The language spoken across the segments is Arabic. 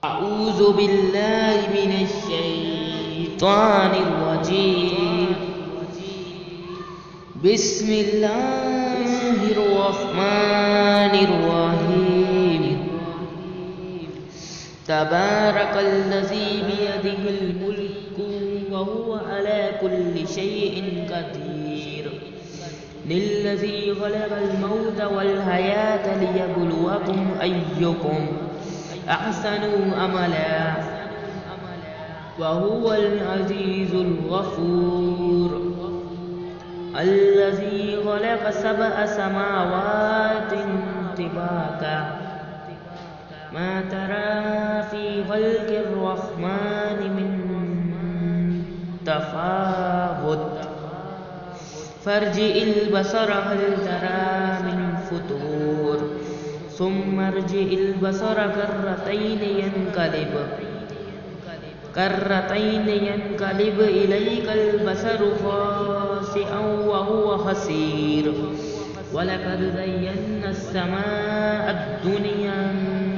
أعوذ بالله من الشيطان الرجيم. بسم الله الرحمن الرحيم. تبارك الذي بيده الملك وهو على كل شيء قدير. للذي خلق الموت والحياة ليبلوكم أيكم أحسن عملا وهو العزيز الغفور. الذي خلق 7 سماوات طباقا ما ترى في خلق الرحمن من تفاوت فارجع البصر هل ترى من فطور ثم ارجع البصر كرتين ينقلب إليك البصر خاسئا وهو حسير. ولقد زينا السماء الدنيا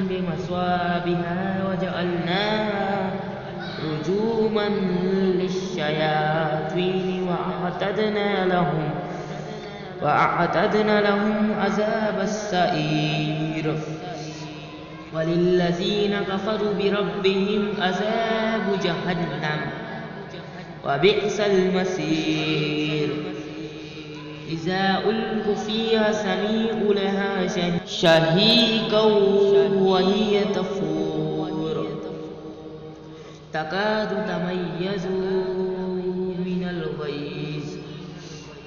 بمصابيح وجعلناها رجوما للشياطين وأعتدنا لهم عذاب السعير. وللذين كفروا بربهم عذاب جهنم وبئس المصير. إذا ألقوا فيها سمعوا لها شهيقا وهي تفور تكاد تميز من الغيظ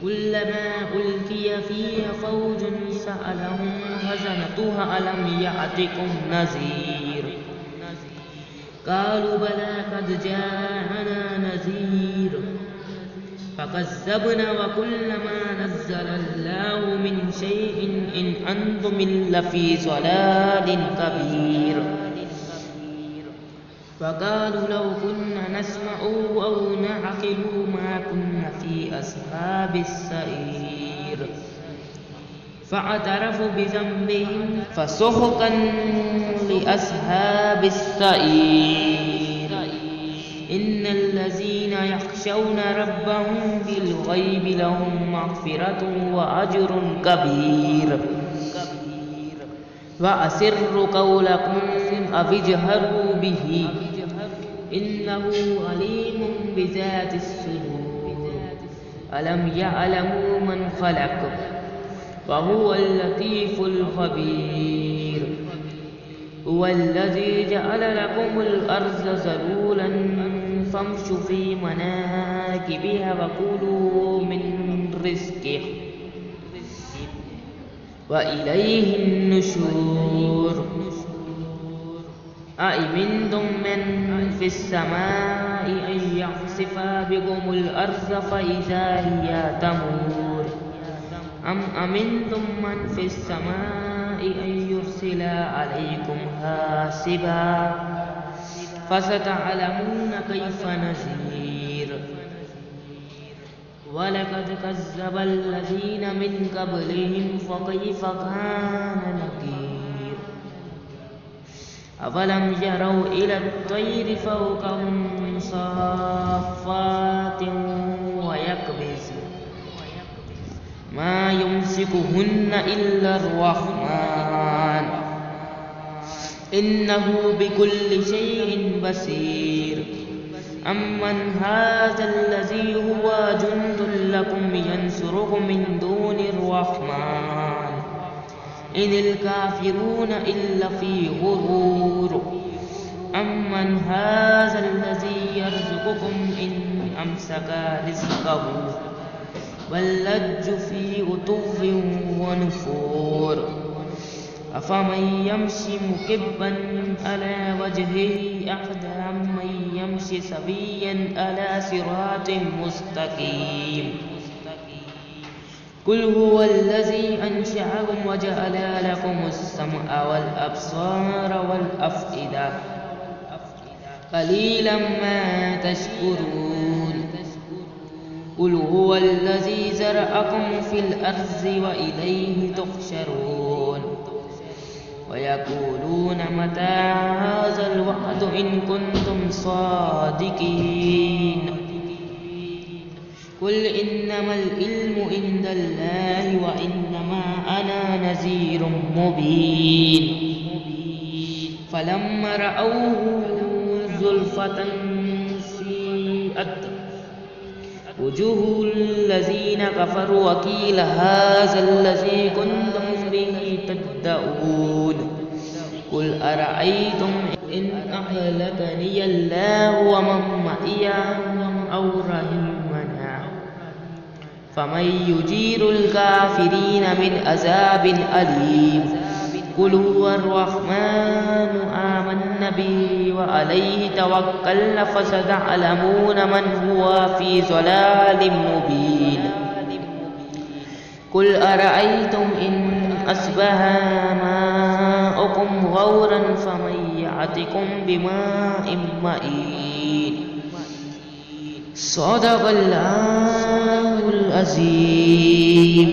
كلما ألقي فيها فوج سألهم خزنتها ألم يأتكم نذير قالوا بلى قد جاءنا نذير فكذبنا وقلنا ما نزل الله من شيء إن أنتم إلا في ضلال كبير. فقالوا لو كنا نسمع أو نعقل ما كنا في أصحاب السعير فاعترفوا بذنبهم فسحقا لأصحاب السعير. إن الذين يخشون ربهم بالغيب لهم مغفرة وأجر كبير. وأسروا قولكم أو اجهروا به إنه عليم بذات الصدور. ألم يعلموا من خلق وهو اللطيف الخبير. هو الذي جعل لكم الأرض ذلولا فامشوا في مناكبها وكلوا من رزقه وإليه النشور. أأمنتم من في السماء أن يخسف بكم الأرض فإذا هي تمور أم أمنتم من في السماء أن يرسل عليكم حاسبا فستعلمون كيف نذير. ولقد كذب الذين من قبلهم فكيف كان نكير. أفلم يروا إلى الطير فوقهم صافات ويقبض ما يمسكهن إلا الرحمن إنه بكل شيء بصير. أمن هذا الذي هو جند لكم ينصركم من دون الرحمن إن الكافرون إلا في غرور. أمن هذا الذي يرزقكم إن أمسك رزقه بل لجوا في عتو ونفور. أفمن يمشي مكبا على وجهه أهدى من يمشي سويا على صراط مستقيم. قل هو الذي أنشأكم وجعل لكم السمع والأبصار والأفئدة قليلا ما تشكرون. قل هو الذي زرعكم في الأرض وإليه تحشرون. ويقولون متى هذا الوعد إن كنتم صادقين قل إنما العلم عند الله وإنما أنا نذير مبين فلما رأوه زلفة سيئت وجوه الذين كفروا وقيل هذا الذي كنتم به تدعون قل أرأيتم إن أهلكني الله ومن معي أو رحمنا فمن يجير الكافرين من عذاب أليم قل هو الرحمن آمنا به وعليه توكلنا فستعلمون من هو في ضلال مبين قل أرأيتم إن أصبح ماؤكم غورا فمن يأتكم بماء معين صدق الله العظيم.